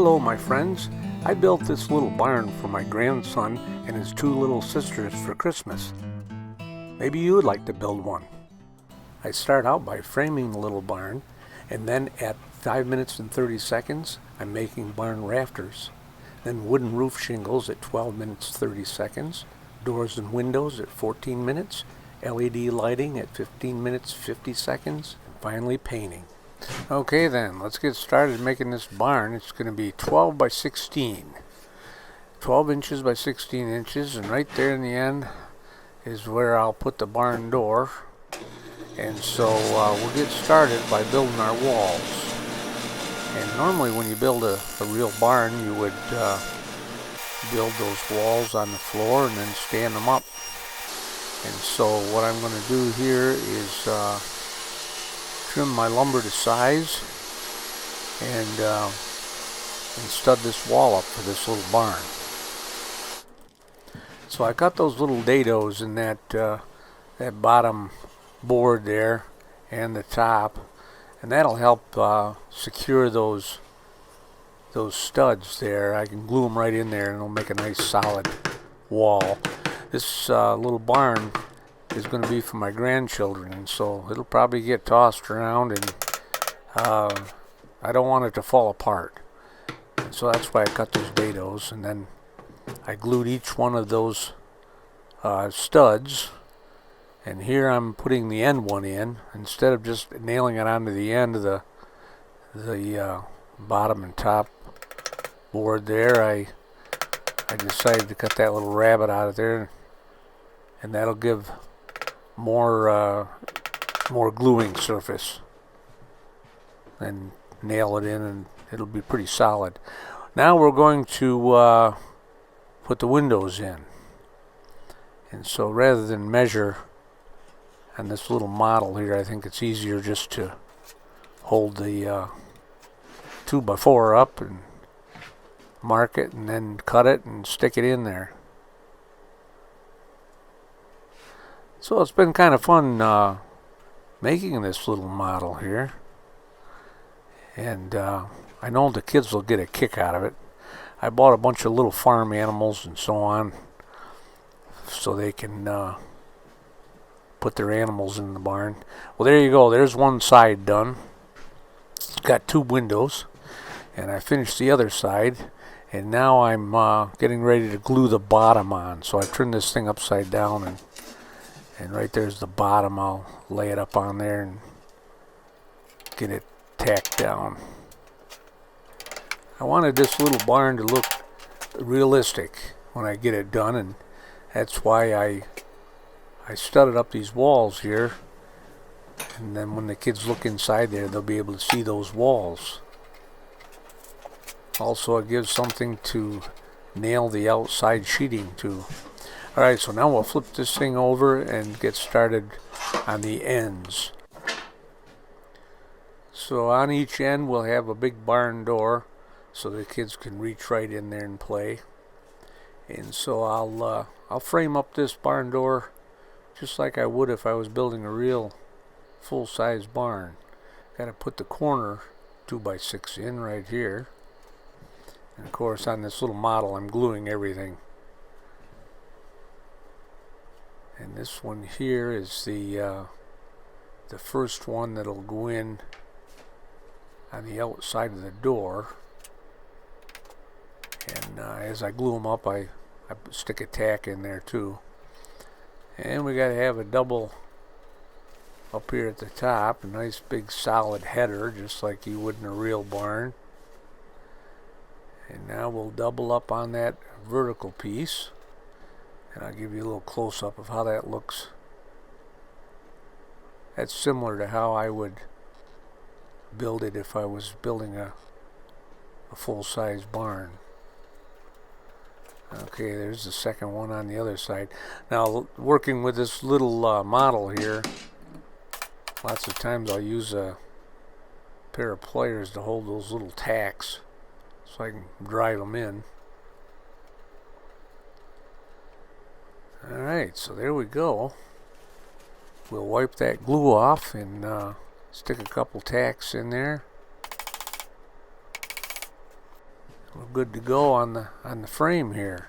Hello my friends, I built this little barn for my grandson and his two little sisters for Christmas. Maybe you would like to build one. I start out by framing the little barn, and then at 5 minutes and 30 seconds I'm making barn rafters. Then wooden roof shingles at 12 minutes 30 seconds, doors and windows at 14 minutes, LED lighting at 15 minutes 50 seconds, and finally painting. Okay then, let's get started making this barn. It's going to be 12 by 16. 12 inches by 16 inches, and right there in the end is where I'll put the barn door. And so we'll get started by building our walls. And normally when you build a real barn, you would build those walls on the floor and then stand them up. And so what I'm going to do here is trim my lumber to size and stud this wall up for this little barn. So I got those little dados in that bottom board there and the top, and that'll help secure those studs there. I can glue them right in there and it'll make a nice solid wall. This little barn is going to be for my grandchildren, and so it'll probably get tossed around, and I don't want it to fall apart. And so that's why I cut those dados, and then I glued each one of those studs. And here I'm putting the end one in. Instead of just nailing it onto the end of the bottom and top board there, I decided to cut that little rabbet out of there, and that'll give more gluing surface, and nail it in, and it'll be pretty solid. Now we're going to put the windows in, and so rather than measure on this little model here, I think it's easier just to hold the 2x4 up and mark it, and then cut it and stick it in there. So it's been kind of fun making this little model here, and I know the kids will get a kick out of it. I bought a bunch of little farm animals and so on, so they can put their animals in the barn. Well, there you go. There's one side done. It's got two windows, and I finished the other side, and now I'm getting ready to glue the bottom on. So I turned this thing upside down, and right there's the bottom. I'll lay it up on there and get it tacked down. I wanted this little barn to look realistic when I get it done, and that's why I studded up these walls here, and then when the kids look inside there, they'll be able to see those walls. Also, it gives something to nail the outside sheeting to. Alright, so now we'll flip this thing over and get started on the ends. So on each end we'll have a big barn door so the kids can reach right in there and play. And so I'll frame up this barn door just like I would if I was building a real full-size barn. Got to put the corner 2x6 in right here. And of course on this little model I'm gluing everything. And this one here is the first one that'll go in on the outside of the door. And as I glue them up, I stick a tack in there too. And we got to have a double up here at the top, a nice big solid header, just like you would in a real barn. And now we'll double up on that vertical piece. And I'll give you a little close-up of how that looks. That's similar to how I would build it if I was building a full-size barn. Okay, there's the second one on the other side. Now, working with this little model here, lots of times I'll use a pair of pliers to hold those little tacks so I can drive them in. Alright, so there we go. We'll wipe that glue off and stick a couple tacks in there. we're good to go on the frame here.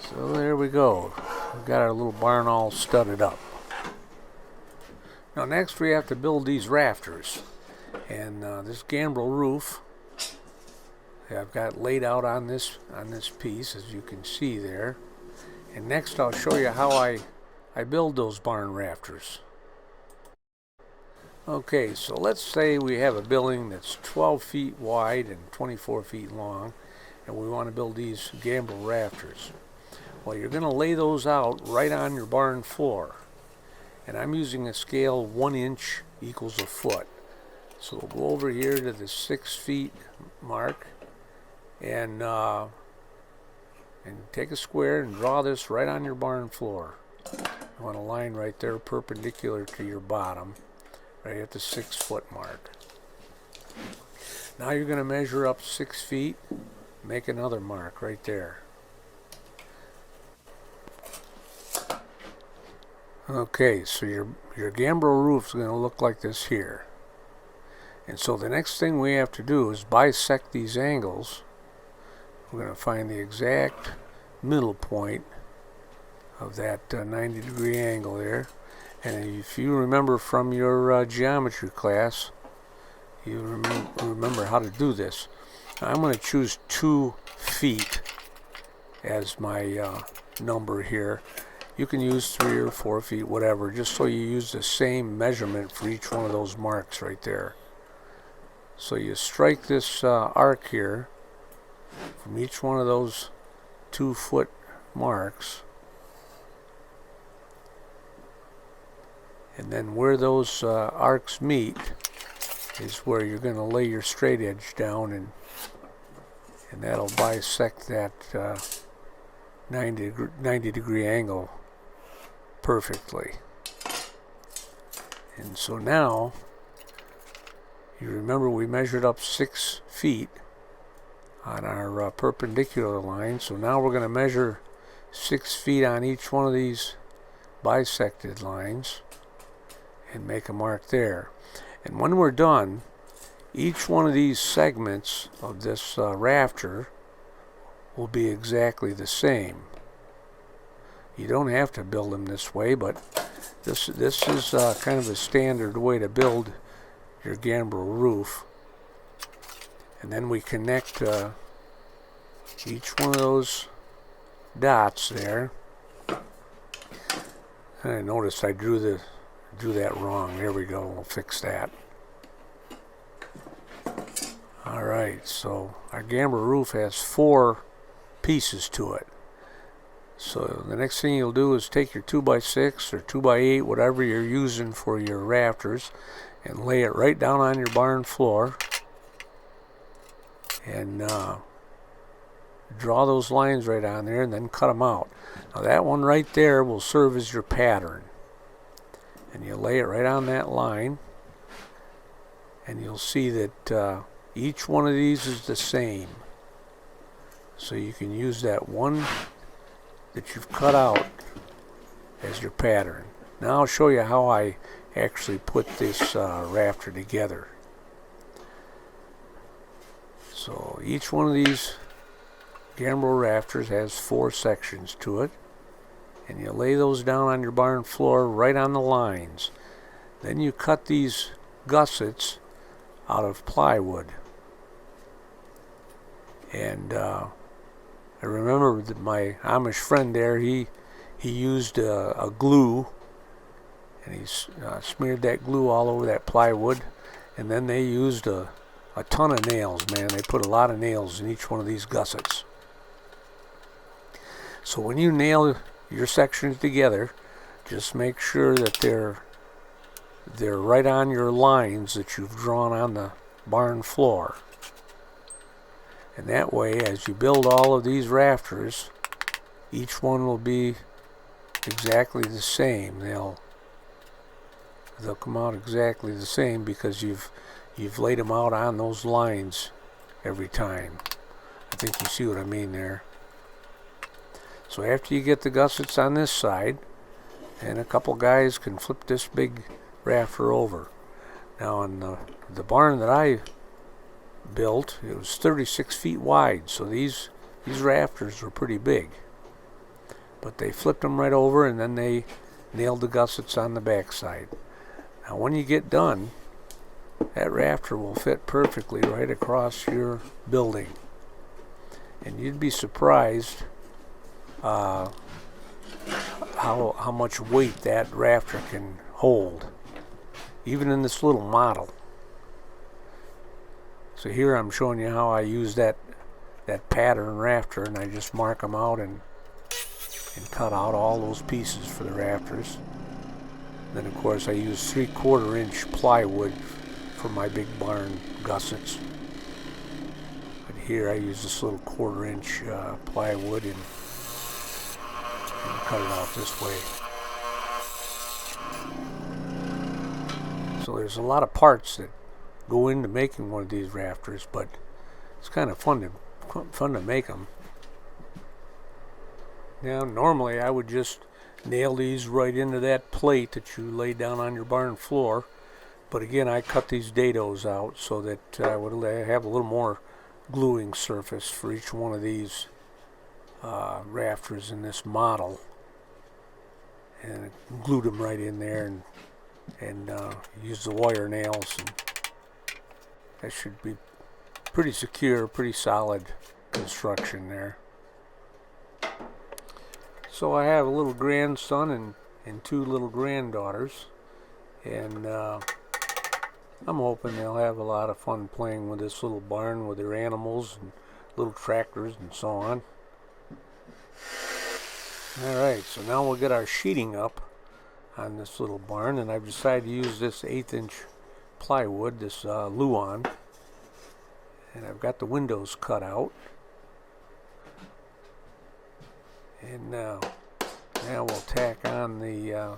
So there we go. We've got our little barn all studded up. Now next we have to build these rafters, and this gambrel roof I've got laid out on this piece, as you can see there. And next I'll show you how I build those barn rafters. Okay, so let's say we have a building that's 12 feet wide and 24 feet long, and we want to build these gambrel rafters. Well, you're going to lay those out right on your barn floor. And I'm using a scale 1 inch equals a foot. So we'll go over here to the 6 feet mark and take a square and draw this right on your barn floor. You want a line right there perpendicular to your bottom, right at the 6 foot mark. Now you're going to measure up 6 feet, make another mark right there. Okay, so your gambrel roof is going to look like this here. And so the next thing we have to do is bisect these angles. We're going to find the exact middle point of that 90-degree angle there. And if you remember from your geometry class, you remember how to do this. I'm going to choose 2 feet as my number here. You can use 3 or 4 feet, whatever, just so you use the same measurement for each one of those marks right there. So you strike this arc here from each one of those 2 foot marks, and then where those arcs meet is where you're going to lay your straight edge down, and that'll bisect that 90 degree angle perfectly. And so now, you remember we measured up 6 feet on our perpendicular line, so now we're going to measure 6 feet on each one of these bisected lines and make a mark there. And when we're done, each one of these segments of this rafter will be exactly the same. You don't have to build them this way, but this is kind of a standard way to build your gambrel roof. And then we connect each one of those dots there. And I noticed I drew that wrong. There we go. We'll fix that. Alright, so our gambrel roof has 4 pieces to it. So the next thing you'll do is take your 2x6 or 2x8, whatever you're using for your rafters, and lay it right down on your barn floor, and draw those lines right on there, and then cut them out. Now that one right there will serve as your pattern, and you lay it right on that line, and you'll see that each one of these is the same. So you can use that one that you've cut out as your pattern. Now I'll show you how I actually put this rafter together. So each one of these gambrel rafters has 4 sections to it, and you lay those down on your barn floor right on the lines. Then you cut these gussets out of plywood. And I remember that my Amish friend there, he used a glue, and he smeared that glue all over that plywood, and then they used a ton of nails, man. They put a lot of nails in each one of these gussets. So when you nail your sections together, just make sure that they're right on your lines that you've drawn on the barn floor. And that way, as you build all of these rafters, each one will be exactly the same. They'll come out exactly the same because you've laid them out on those lines every time. I think you see what I mean there. So after you get the gussets on this side, and a couple guys can flip this big rafter over, Now on the barn that I built, it was 36 feet wide, so these rafters were pretty big. But they flipped them right over and then they nailed the gussets on the backside. Now when you get done, that rafter will fit perfectly right across your building. And you'd be surprised how much weight that rafter can hold, even in this little model. So here I'm showing you how I use that pattern rafter, and I just mark them out and cut out all those pieces for the rafters. Then of course I use 3/4 inch plywood for my big barn gussets. But here I use this little 1/4 inch plywood and cut it out this way. So there's a lot of parts that go into making one of these rafters, but it's kind of fun to make them. Now normally I would just nail these right into that plate that you lay down on your barn floor, but again I cut these dados out so that I would have a little more gluing surface for each one of these rafters in this model, and glued them right in there and use the wire nails, and that should be pretty secure, pretty solid construction there. So I have a little grandson and 2 little granddaughters, and I'm hoping they'll have a lot of fun playing with this little barn with their animals and little tractors and so on. Alright, so now we'll get our sheeting up on this little barn, and I've decided to use this 1/8 inch plywood, this Luan, and I've got the windows cut out. And now we'll tack on the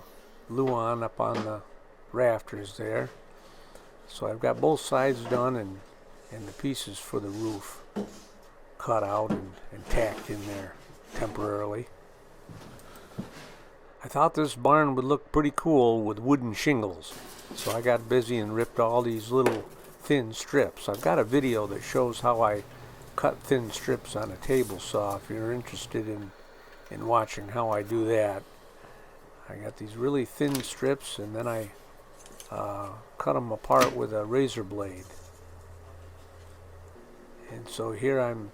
Luan up on the rafters there. So I've got both sides done and the pieces for the roof cut out and tacked in there temporarily. I thought this barn would look pretty cool with wooden shingles, so I got busy and ripped all these little thin strips. I've got a video that shows how I cut thin strips on a table saw if you're interested in watching how I do that. I got these really thin strips, and then I cut them apart with a razor blade. And so here I'm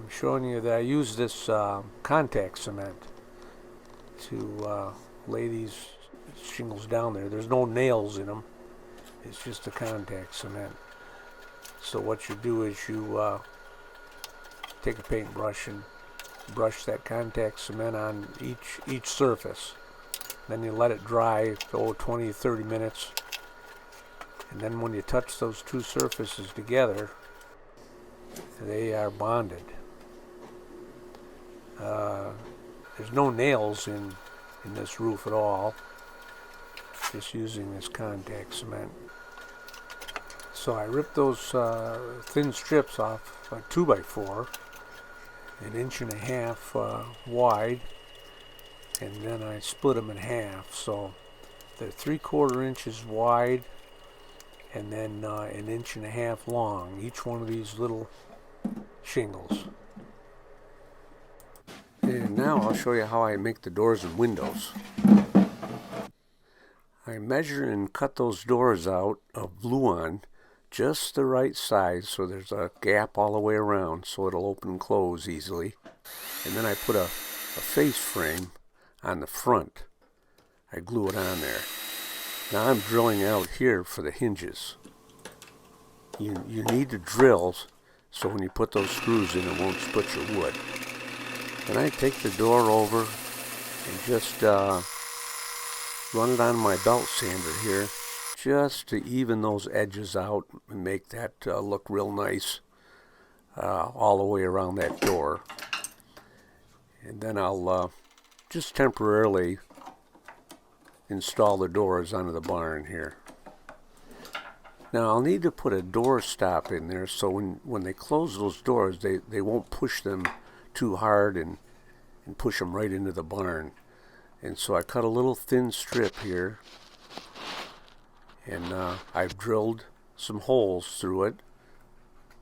showing you that I use this contact cement to lay these shingles down there. There's no nails in them. It's just the contact cement. So what you do is you take a paintbrush and brush that contact cement on each surface. Then you let it dry for 20-30 minutes, and then when you touch those 2 surfaces together, they are bonded. There's no nails in this roof at all, just using this contact cement. So I ripped those thin strips off a 2x4, 1.5 inches wide, and then I split them in half. So they're 3/4 inches wide and then 1.5 inches long, each one of these little shingles. And now I'll show you how I make the doors and windows. I measure and cut those doors out of Luan just the right size, so there's a gap all the way around so it'll open and close easily. And then I put a face frame on the front. I glue it on there. Now I'm drilling out here for the hinges. You need to drill so when you put those screws in it won't split your wood. Then I take the door over and just run it on my belt sander here, just to even those edges out and make that look real nice all the way around that door. And then I'll just temporarily install the doors onto the barn here. Now I'll need to put a door stop in there so when they close those doors they won't push them too hard and push them right into the barn. And so I cut a little thin strip here, and I've drilled some holes through it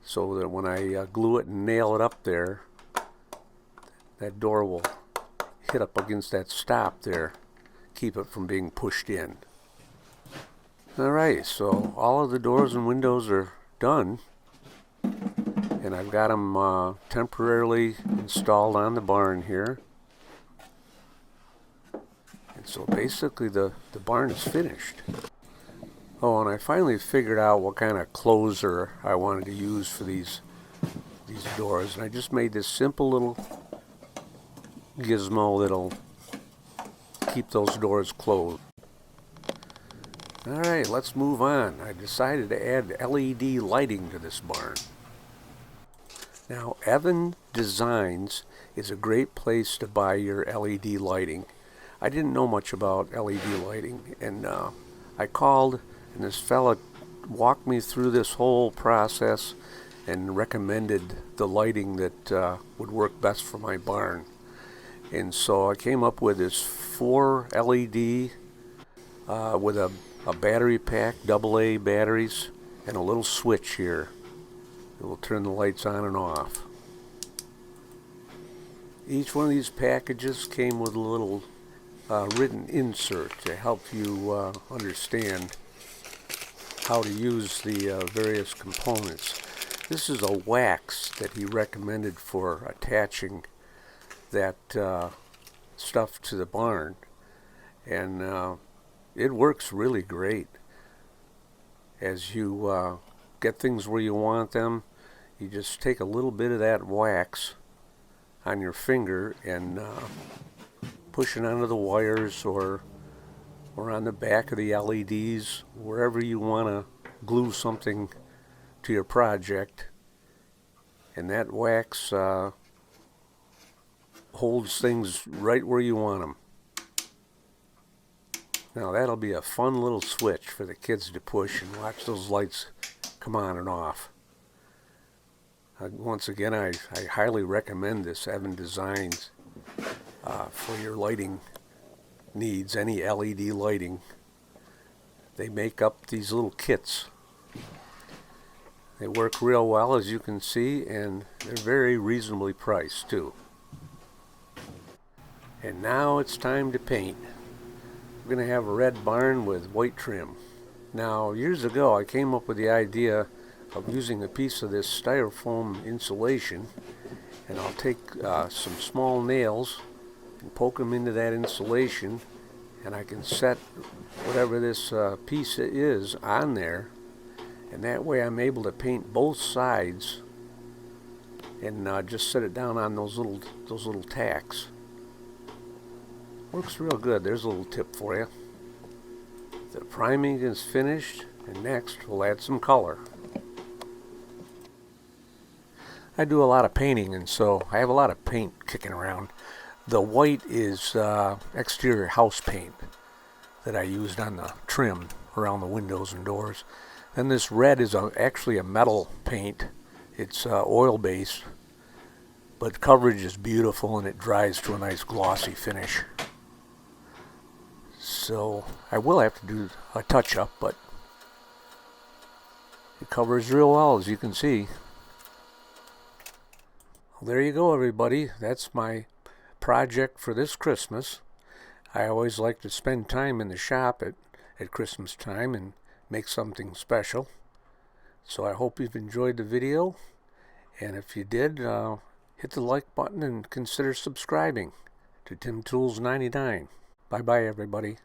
so that when I glue it and nail it up there, that door will hit up against that stop there, keep it from being pushed in. Alright, so all of the doors and windows are done, and I've got them temporarily installed on the barn here. And so basically the barn is finished. Oh, and I finally figured out what kind of closer I wanted to use for these doors, and I just made this simple little gizmo that'll keep those doors closed. Alright, let's move on. I decided to add LED lighting to this barn. Now, Evan Designs is a great place to buy your LED lighting. I didn't know much about LED lighting, and I called, and this fella walked me through this whole process and recommended the lighting that would work best for my barn. And so I came up with this 4 LED with a battery pack, AA batteries, and a little switch here. It will turn the lights on and off. Each one of these packages came with a little written insert to help you understand how to use the various components. This is a wax that he recommended for attaching that stuff to the barn, and it works really great. As you get things where you want them, you just take a little bit of that wax on your finger and push it onto the wires or on the back of the LEDs, wherever you want to glue something to your project, and that wax holds things right where you want them. Now that'll be a fun little switch for the kids to push and watch those lights come on and off. Once again, I highly recommend this Evan Designs for your lighting needs, any LED lighting. They make up these little kits. They work real well, as you can see, and they're very reasonably priced too. And now it's time to paint. We're going to have a red barn with white trim. Now, years ago I came up with the idea of using a piece of this styrofoam insulation, and I'll take some small nails and poke them into that insulation, and I can set whatever this piece is on there, and that way I'm able to paint both sides and just set it down on those little tacks. Works real good. There's a little tip for you. The priming is finished, and next we'll add some color. I do a lot of painting, and so I have a lot of paint kicking around. The white is exterior house paint that I used on the trim around the windows and doors. Then this red is actually a metal paint. It's oil-based, but coverage is beautiful and it dries to a nice glossy finish. So I will have to do a touch-up, but it covers real well, as you can see. Well, there you go, everybody. That's my project for this Christmas. I always like to spend time in the shop at Christmas time and make something special. So I hope you've enjoyed the video, and if you did, hit the like button and consider subscribing to Tim Tools 99. Bye bye, everybody.